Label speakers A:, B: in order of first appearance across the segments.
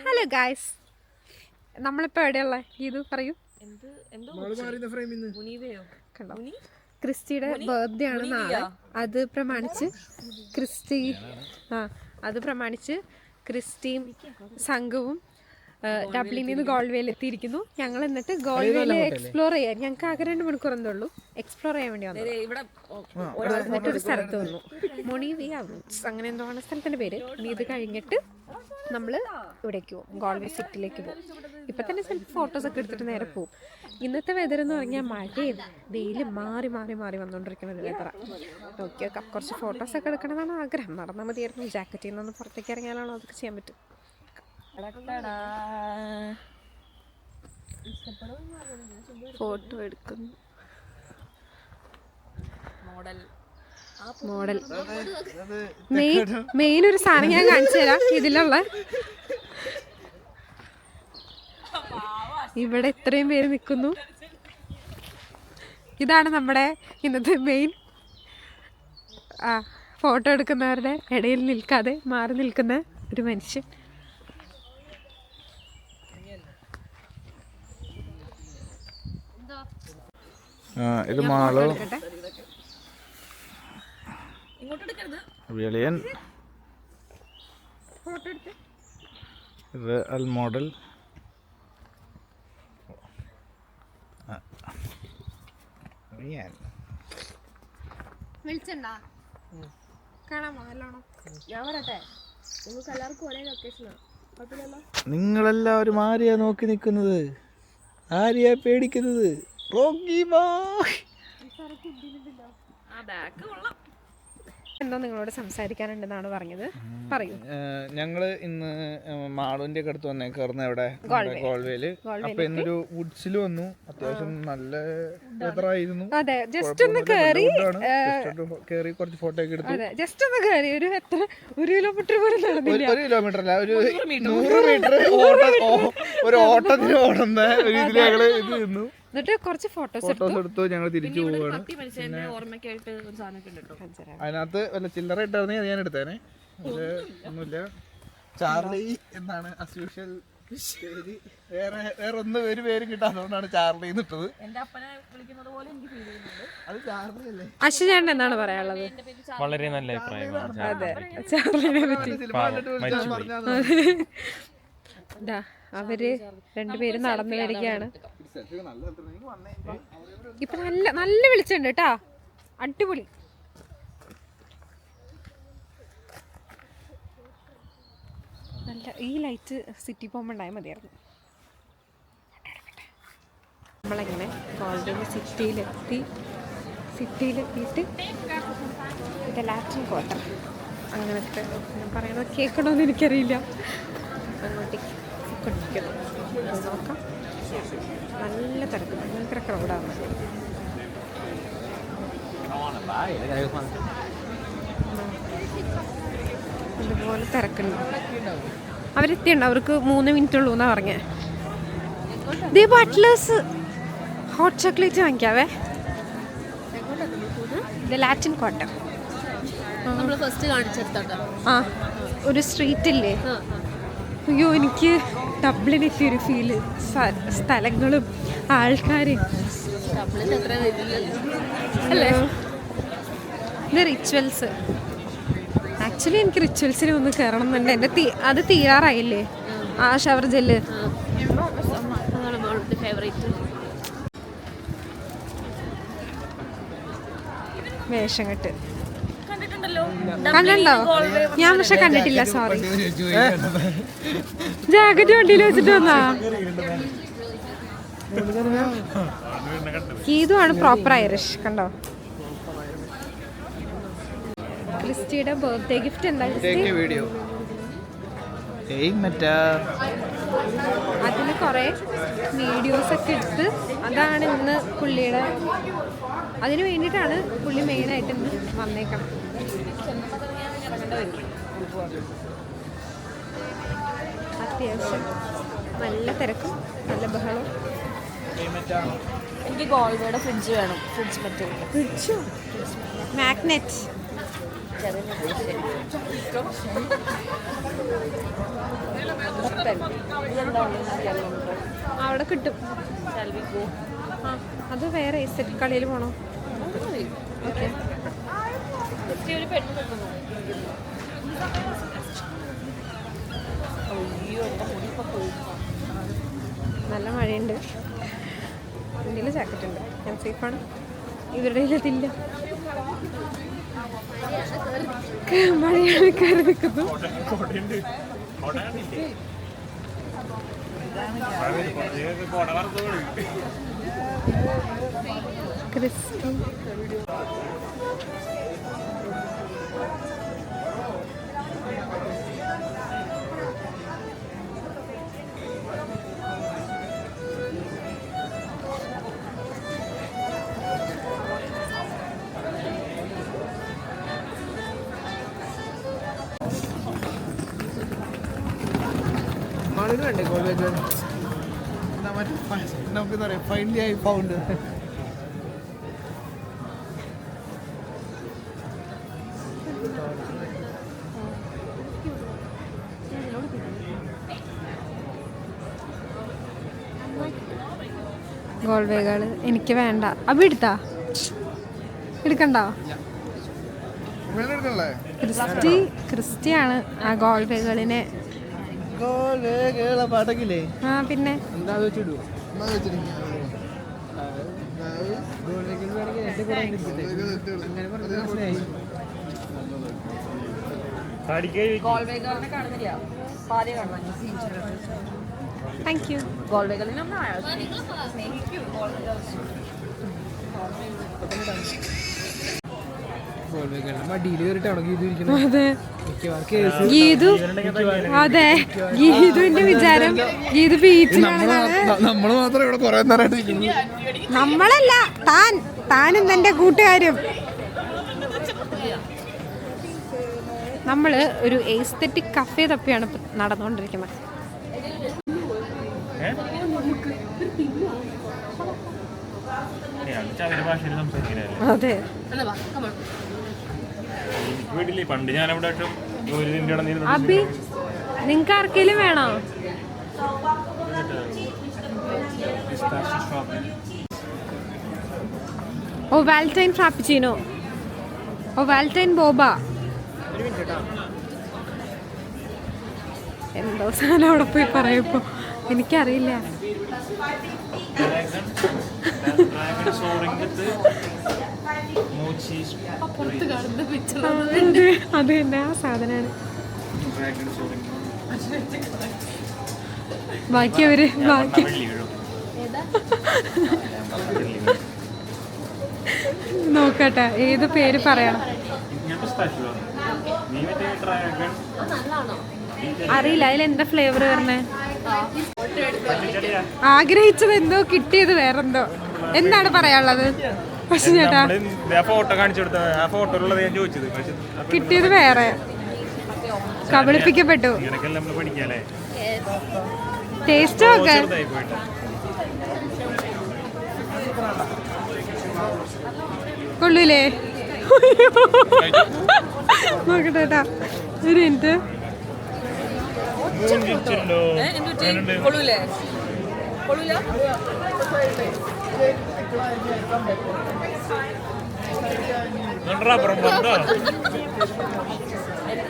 A: Hello guys, നമ്മളിപ്പോൾ എവിടെയുള്ള ഇത് പറയൂ. കണ്ടോ, ക്രിസ്റ്റിയുടെ ബർത്ത്ഡേ ആണ് നാളെ. അത് പ്രമാണിച്ച് ക്രിസ്റ്റിയും സംഘവും ഡബ്ലിനിൽ നിന്ന് ഗോൾവേയിൽ എത്തിയിരിക്കുന്നു. ഞങ്ങൾ എന്നിട്ട് ഗോൾവേയിൽ എക്സ്പ്ലോർ ചെയ്യാൻ, ഞങ്ങൾക്ക് ആകെ 2 മണിക്കൂർ എന്തേ ഉള്ളൂ എക്സ്പ്ലോർ ചെയ്യാൻ വേണ്ടി വന്നത്. എന്നിട്ടൊരു സ്ഥലത്ത് വന്നു, മൊണീവിയ റൂട്ട്സ് അങ്ങനെ എന്തോ ആണ് സ്ഥലത്തിൻ്റെ പേര്. ഇനി ഇത് കഴിഞ്ഞിട്ട് നമ്മൾ ഇവിടേക്ക് പോകും, ഗോൾവേ സിറ്റിയിലേക്ക് പോകും. ഇപ്പം തന്നെ സെൽഫി ഫോട്ടോസൊക്കെ എടുത്തിട്ട് നേരെ പോകും. ഇന്നത്തെ വെതർ എന്ന് പറഞ്ഞാൽ മഴയും വെയിലും മാറി മാറി മാറി വന്നുകൊണ്ടിരിക്കുന്നത് വെതറാണ്. നോക്കിയൊക്കെ കുറച്ച് ഫോട്ടോസൊക്കെ എടുക്കണമെന്നാണ് ആഗ്രഹം. നടന്നാൽ മതിയായിരുന്നു. ജാക്കറ്റിൽ നിന്നൊന്ന് പുറത്തേക്ക് ഇറങ്ങിയാലാണോ അതൊക്കെ ചെയ്യാൻ പറ്റും. ഫോട്ടോ എടുക്കുന്നു. മോഡൽ മെയിൻ ഒരു സാധനം ഞാൻ കാണിച്ചു തരാം. ഇതിലുള്ള ഇവിടെ ഇത്രയും പേര് നിൽക്കുന്നു. ഇതാണ് നമ്മുടെ ഇന്നത്തെ മെയിൻ. ഫോട്ടോ എടുക്കുന്നവരുടെ ഇടയിൽ നിൽക്കാതെ മാറി നിൽക്കുന്ന ഒരു മനുഷ്യൻ.
B: ഇത് മാളോ വിളിയൻ, ഇത് അൽ മോഡൽ. നിങ്ങളെല്ലാവരും ആരെയാ നോക്കി നിൽക്കുന്നത്? ആരെയാ പേടിക്കുന്നത്?
A: എന്തോ നിങ്ങളോട് സംസാരിക്കാനുണ്ടെന്നാണ് പറഞ്ഞത്, പറയൂ.
B: ഞങ്ങള് ഇന്ന് മാളുവിന്റെ ഒക്കെ അടുത്ത് വന്നേക്കാർന്ന് എവിടെ ഗോൾവേയില്. അപ്പൊ ഇന്നൊരു വുഡ്സിൽ വന്നു. അത്യാവശ്യം നല്ല വെതറായിരുന്നു.
A: അതെ, ജസ്റ്റ് ഒന്ന് കേറി
B: കുറച്ച് ഫോട്ടോ ഒക്കെ എടുത്തു.
A: ജസ്റ്റ് ഒന്ന് കേറി ഒരു 1 കിലോമീറ്റർ പോലും നടന്നില്ല.
B: 1 കിലോമീറ്റർ അല്ല, ഒരു 100 മീറ്റർ ഒരു ഓട്ടത്തിന് ഓടുന്ന ഒരു ഇതിൽ ഞങ്ങള് ഇത് നിന്നു.
A: എന്നിട്ട് കുറച്ച് ഫോട്ടോസ്
B: എടുത്തു. ഞങ്ങൾ തിരിച്ചു പോവാണ്. അതിനകത്ത് വല്ല ചില്ലറ ഇട്ടായിരുന്നെങ്കിൽ അത് ഞാൻ എടുത്തേനെ. ഒന്നുമില്ല. ചാർലി എന്നാണ് as usual പേര്. വേറെ ഒന്നും ഒരു പേരും കിട്ടാത്തതുകൊണ്ടാണ് ചാർലി ഇട്ടത്. അത് ചാർലി അല്ലേ?
A: അശ്വചേട്ടൻ എന്താണ് പറയാനുള്ളത്?
C: വളരെ നല്ല അഭിപ്രായമാണ്.
A: അതെ, ചാർലിനെ പറ്റി. അവര് 2 പേരും നടന്നു വരികയാണ്. ഇപ്പൊ നല്ല വെളിച്ചുണ്ട് കേട്ടാ, അടിപൊളി. നല്ല ഈ ലൈറ്റ് സിറ്റി പോകുമ്പോൾ ഉണ്ടായാൽ മതിയായിരുന്നു. നമ്മളെങ്ങനെ ഗോൾഡൻ സിറ്റിയിലെത്തിയിട്ട് ഇത് ലാറ്റിൻ ക്വാർട്ടർ അങ്ങനത്തെ ഞാൻ പറയുന്നത് കേൾക്കണമെന്ന് എനിക്കറിയില്ല. അങ്ങോട്ടേക്ക് കൊണ്ടിരിക്കുന്നു. നോക്കാം. നല്ല തിരക്ക്, ഭയങ്കര ക്രൗഡാണ്. ഇതുപോലെ തിരക്കുണ്ട്. അവരെത്തിയുണ്ട്, അവർക്ക് 3 മിനിറ്റ് ഉള്ളൂ എന്നാ പറഞ്ഞേ. ദേ ബട്ട്ലേഴ്സ് ഹോട്ട് ചോക്ലേറ്റ് വാങ്ങിക്കാവേ. ഇത് ലാറ്റിൻ ക്വാർട്ടർ. ഒരു സ്ട്രീറ്റ് ഇല്ലേ? അയ്യോ, എനിക്ക് ഡബ്ലിനൊക്കെ ഒരു ഫീല്, സ്ഥലങ്ങളും ആൾക്കാരും അല്ലേ. ഇത് റിച്വൽസ്. ആക്ച്വലി എനിക്ക് റിച്വൽസിന് ഒന്ന് കയറണം എന്നുണ്ട്. എൻ്റെ അത് തീരാറായില്ലേ ആ ഷവർ ജെല്ല്. വേഷം കെട്ട് കണ്ടോ? ഞാൻ പക്ഷെ കണ്ടിട്ടില്ല, സോറി. ജാക്കറ്റ് വണ്ടിയിൽ വെച്ചിട്ട് വന്നാ. ഇതുമാണ് പ്രോപ്പർ ഐറിഷ്. കണ്ടോ, ക്രിസ്റ്റിയുടെ ബർത്ത്ഡേ ഗിഫ്റ്റ് എന്താ? അതിൽ കുറെ വീഡിയോസ് ഒക്കെ എടുത്ത് അതാണ് ഇന്ന് പുള്ളിയുടെ, അതിന് വേണ്ടിയിട്ടാണ് പുള്ളി മെയിനായിട്ട് ഇന്ന് വന്നേക്കണം. അത്യാവശ്യം നല്ല തിരക്കും നല്ല ബഹളവും.
D: എനിക്ക് ഗോൾവേയുടെ ഫ്രിഡ്ജ് വേണം.
A: ഫ്രിഡ്ജോ? മാഗ്നറ്റ്. അവിടെ കിട്ടും. ആ അത് വേറെ എസ്തെറ്റിക് കളിയിൽ പോണോ? ഓക്കെ. നല്ല മഴയുണ്ട്. ഇന്ത്യയിൽ ജാക്കറ്റ് ഉണ്ട്. ഞാൻ സേഫാണ്. ഇവരുടെ അതില്ല. മഴയാണ് കയറി നിൽക്കുന്നു. ക്രിസ്റ്റി
B: നമുക്ക് എന്താ പറയാ, ഫൈനലി ഐ ഫൗണ്ട്.
A: ഗോൾവേകൾ എനിക്ക് വേണ്ട. അഭി എടുത്താ എടുക്കണ്ടോ? ക്രിസ്റ്റിയാണ് ആ ഗോൾവേകളിനെ.
B: പാട്ടക്കില്ലേ?
A: ആ പിന്നെ
B: എന്താ വെച്ചിടൂ
A: താങ്ക് യു.
B: മടിയിൽ കയറിട്ടാണോ ഗീതു?
A: അതെ ഗീതു. അതെ ഗീതുവിന്റെ വിചാരം ഗീതു ബീച്ചിലാണെന്നാണ്.
B: നമ്മള് മാത്രം ഇവിടെ കൊറേ നേരമായിട്ട്
A: നമ്മളല്ല, താനും തന്റെ കൂട്ടുകാരും. നമ്മള് ഒരു എസ്തെറ്റിക് കഫേ തപ്പിയാണ് ഇപ്പൊ നടന്നുകൊണ്ടിരിക്കുന്നത്. അതെ
C: പണ്ട് ഞാൻ അവിടെ
A: അബി നിങ്ങക്ക് ആർക്കെങ്കിലും വേണോ? ഓ വാലന്റൈൻ ഫ്രാപ്പിച്ചിനോ, ഓ വാലന്റൈൻ ബോബ, എന്തോ സാധനം അവിടെ പോയി പറയപ്പോ എനിക്കറിയില്ല. അത് തന്നെ ആ സാധനാണ്. ബാക്കി നോക്കട്ടെ ഏത് പേര് പറയണം അറിയില്ല. അതിലെന്താ ഫ്ലേവർ വരണേ? ആഗ്രഹിച്ചത് എന്തോ കിട്ടിയത് വേറെന്തോ. എന്താണ് പറയാനുള്ളത്? പക്ഷെ ചേട്ടാ
C: ഫോട്ടോ കാണിച്ചു കൊടുത്ത ആ ഫോട്ടോയിലുള്ളത് ഞാൻ ചോദിച്ചത്,
A: കിട്ടിയത് വേറെ. കബളിപ്പിക്കപ്പെട്ടു. ടേസ്റ്റ് ഒക്കെ കൊള്ളൂലേ? നോക്കട്ടെ കേട്ടാ ഒരു മിനിറ്റ്.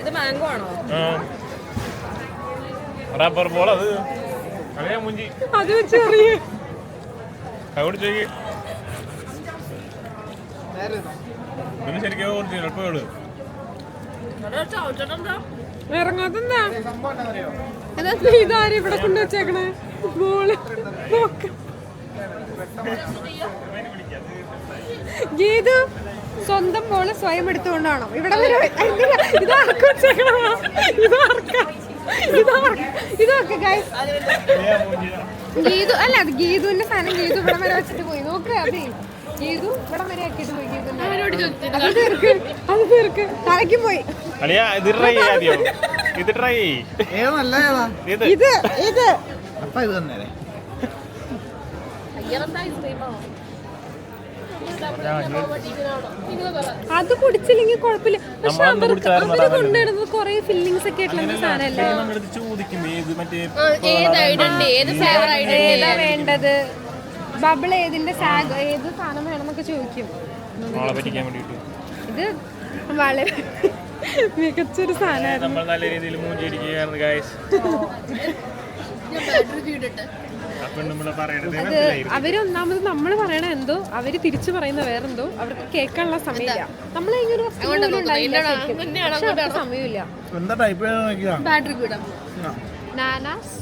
D: ഇത് മാംഗോ ആണോ?
C: റബ്ബർ ബോൾ അത് അറിയാ മുഞ്ചി
A: അത് ചെറിയ
C: ശരിക്കും ഒറിജിനൽ
A: ഇറങ്ങാതെന്താ ഇതാരും ഇവിടെ കൊണ്ടുവച്ചേക്കണേ ബോള് നോക്ക. ഗീതു സ്വന്തം ബോള് സ്വയം എടുത്തുകൊണ്ടാണോ ഇവിടെ വരെ? ഇതാർക്കും വെച്ചേക്കണോ? ഇതൊക്കെ ഗീതു അല്ല, അത് ഗീതുവിന്റെ സാധനം. ഗീതു ഇവിടെ വരെ വെച്ചിട്ട് പോയി. നോക്ക് അതെ, ഗീതു ഇവിടെ വരെ ആക്കിയിട്ട് പോയി. അത് തീർക്ക് തലയ്ക്ക് പോയി. ഇത്
B: അപ്പൊ ഇത് തന്നെ
A: അത് കുടിച്ചില്ലെങ്കിൽ കുഴപ്പമില്ല. പക്ഷെ അവര് കൊണ്ടുവരുന്നത് കൊറേ ഫില്ലിങ്സ് ഒക്കെ ആയിട്ടുള്ള സാധനല്ലേ. ഏതാ വേണ്ടത്, ബബിൾ ഏതിന്റെ സാഗ് ഏത് സാധനം വേണമെന്നൊക്കെ ചോദിക്കും. ഇത് വളരെ മികച്ചൊരു സാധനമായിരുന്നു. അത് അവരൊന്നാമത് നമ്മൾ പറയണ എന്തോ അവര് തിരിച്ചു പറയുന്ന വേറെന്തോ അവർക്ക് കേൾക്കാനുള്ള സമയമില്ല. നമ്മളെങ്ങനെ സമയമില്ല. നാനാസ്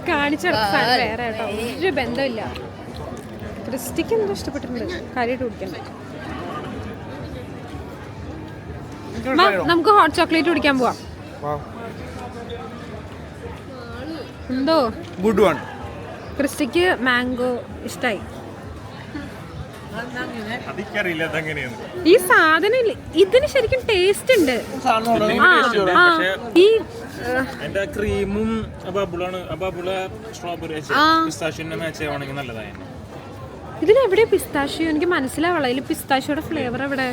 A: കാണിച്ചെടുത്ത സാധനം വേറെ കേട്ടോ, ഒരു ബന്ധമില്ല. ക്രിസ്റ്റിക്ക് എന്തോ ഇഷ്ടപ്പെട്ടിട്ടുണ്ട്, കാര്യമായിട്ട് കുടിക്കണം. നമുക്ക് ഹോട്ട് ചോക്ലേറ്റ് കുടിക്കാൻ പോവാം. എന്തോ
B: ഗുഡ് വൺ.
A: ക്രിസ്റ്റിക്ക് മാംഗോ ഇഷ്ടായി. ഈ സാധനം ഇതിന് ശരിക്കും ടേസ്റ്റ് ഉണ്ട്. ഈ
C: ക്രീമും സ്ട്രോബെറി നല്ലതായിരുന്നു.
A: ഇതിലെവിടെയാ പിസ്താഷ്യോ? എനിക്ക് മനസ്സിലാവള. ഇതിൽ പിസ്താഷ്യോയുടെ ഫ്ലേവർ എവിടെ?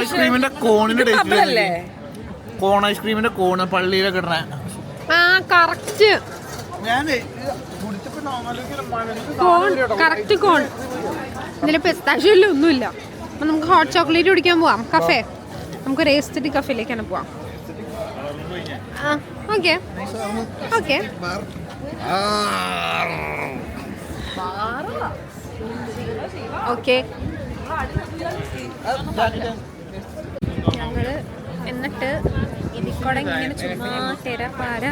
B: ഐസ്ക്രീമിന്റെ കോണിന്റെ ടേസ്റ്റ്, കോൺ ഐസ്ക്രീമിന്റെ കോണ് പള്ളിയിലൊക്കെ ഇടണ.
A: കറക്റ്റ് കറക്റ്റ് കോൺ. ഇതിൽ പിസ്താഷ്യോ ഇല്ല, ഒന്നുമില്ല. അപ്പൊ നമുക്ക് ഹോട്ട് ചോക്ലേറ്റ് കുടിക്കാൻ പോവാം. കഫേ, നമുക്ക് ഒരു എസ്തെറ്റിക് കഫേയിലേക്കാണ് പോവാം. Okay okay. ഓക്കെ ഞങ്ങള് എന്നിട്ട് ഇതിക്കൂടെ ഇങ്ങനെ ചുമ്മാ തെരപ്പാര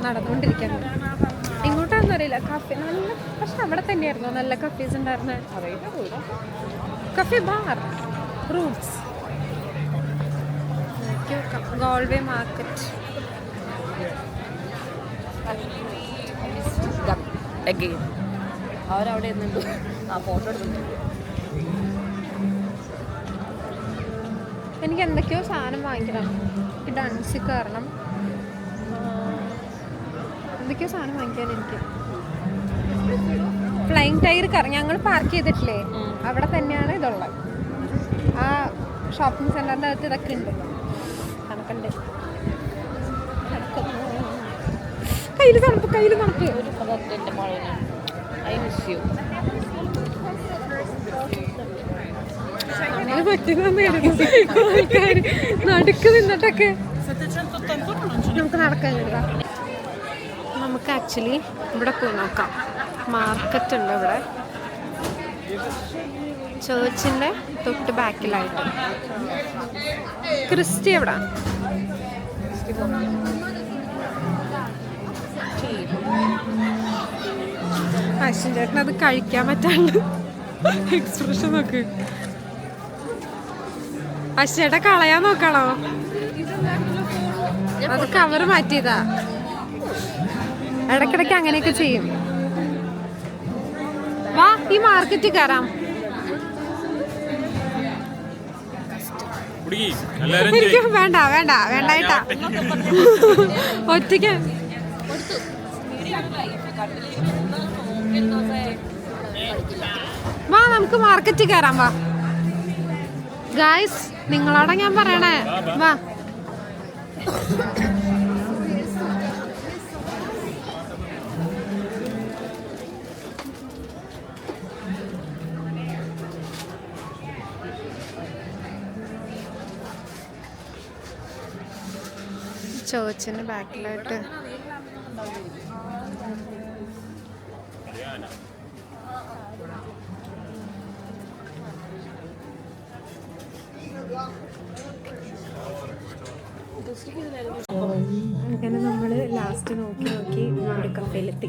A: നടന്നുകൊണ്ടിരിക്കുന്നത്. ഇങ്ങോട്ടാണെന്ന് അറിയില്ല. കഫേ നല്ല, പക്ഷെ അവിടെ തന്നെയായിരുന്നു നല്ല കഫേസ് ഉണ്ടായിരുന്നത്. Cafe bar Roots, Galway market.
D: അവരവിടെ ഫോട്ടോ എടുക്കുന്നു.
A: എനിക്ക് എന്തൊക്കെയോ സാധനം വാങ്ങിക്കണം. ഈ ഡൺസി കാരണം എന്തൊക്കെയോ സാധനം വാങ്ങിക്കാൻ എനിക്ക്. ഫ്ലൈങ് ടയർ ഞങ്ങൾ പാർക്ക് ചെയ്തിട്ടില്ലേ, അവിടെ തന്നെയാണ് ഇതുള്ളത്. ആ ഷോപ്പിംഗ് സെന്ററിൻ്റെ അകത്ത് ഇതൊക്കെ ഉണ്ട്. കണക്കുണ്ട്. കയ്യിൽ തണുപ്പ്, കയ്യിൽ തണുപ്പ്. നമ്മള് പറ്റുന്നതായിരുന്നു ആൾക്കാർ നടുക്ക് നിന്നിട്ടൊക്കെ. നമുക്ക് നടക്കാൻ കഴിയുക. നമുക്ക് ആക്ച്വലി ഇവിടെ പോയി നോക്കാം. മാർക്കറ്റ് ഉണ്ട് ഇവിടെ, ചേർച്ചിൻ്റെ തൊട്ട് ബാക്കിലായിട്ട്. ക്രിസ്റ്റി എവിടെ? അശ്വിൻ ചേട്ടൻ അത് കഴിക്കാൻ പറ്റാണ്ട് എക്സ്പ്രഷൻ നോക്ക്. അശ്വയുടെ കളയാൻ നോക്കണോ? അത് കവർ മാറ്റിയതാ. ഇടക്കിടക്ക് അങ്ങനെയൊക്കെ ചെയ്യും. വാ, ഈ മാർക്കറ്റിൽ കയറാം. എനിക്ക് വേണ്ട വേണ്ട വേണ്ടായിട്ടാ, ഒറ്റയ്ക്ക്. വാ, നമുക്ക് മാർക്കറ്റിൽ കയറാം. വാ ഗായ്സ്, നിങ്ങളോടാ ഞാൻ പറയണേ. വാ. ചേർച്ചിന് ബാക്കിലായിട്ട് അങ്ങനെ നമ്മള് ലാസ്റ്റ് നോക്കി നോക്കി നമ്മുടെ കഫേയിലെത്തി.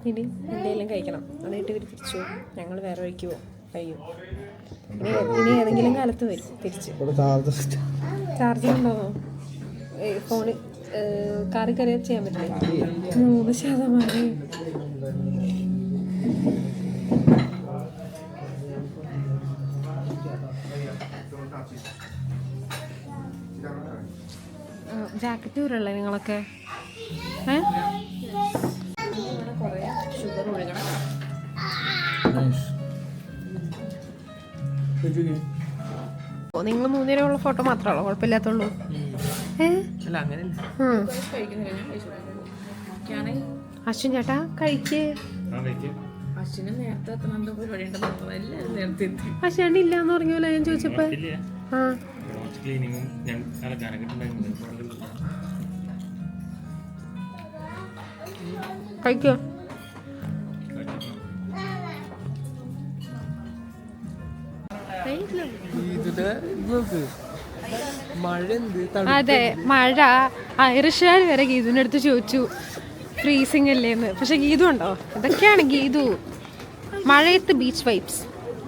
A: ഇനി എന്തെങ്കിലും കഴിക്കണം. എന്നിട്ട് ഇവർ തിരിച്ചു പോകും, ഞങ്ങൾ വേറെ വഴിക്ക് പോകും, കഴിയും. ഇനി ഏതെങ്കിലും കാലത്ത് വരും തിരിച്ച്. ചാർജർ ഉണ്ടോന്നോ? ഫോണ് കാറിൽ കയറി ചെയ്യാൻ പറ്റില്ല. 3%. ജാക്കറ്റ് ഊരല്ലേ നിങ്ങളൊക്കെ?
D: ഷുഗർ ഒഴുകണം.
A: നിങ്ങൾ 3 നേരമുള്ള ഫോട്ടോ മാത്രമാണോ കുഴപ്പമില്ലാത്തുള്ളൂ? അശ്വിൻ ചേട്ടാ കഴിക്കേ.
D: അശ്വിന് നേരത്തെ എത്തണം, എന്തോ പരിപാടി ഉണ്ടെന്ന് എല്ലാവരും നേരത്തെ എത്തി.
A: അശ്വിൻ ഇല്ലാന്ന് പറഞ്ഞോലോ ഞാൻ ചോദിച്ചപ്പോ. ആ
C: ക്ലീനിങ്ങും ഞാൻ അലക്കാനൊക്കെ
A: കഴിക്കോ? അതെ, മഴ. ഐറിഷുകാർ വരെ ഗീതുവിൻ്റെ അടുത്ത് ചോദിച്ചു ഫ്രീസിങ് അല്ലേന്ന്. പക്ഷെ ഗീതു ഉണ്ടോ? ഇതൊക്കെയാണ് ഗീതു. മഴയത്ത് ബീച്ച് വൈബ്സ്.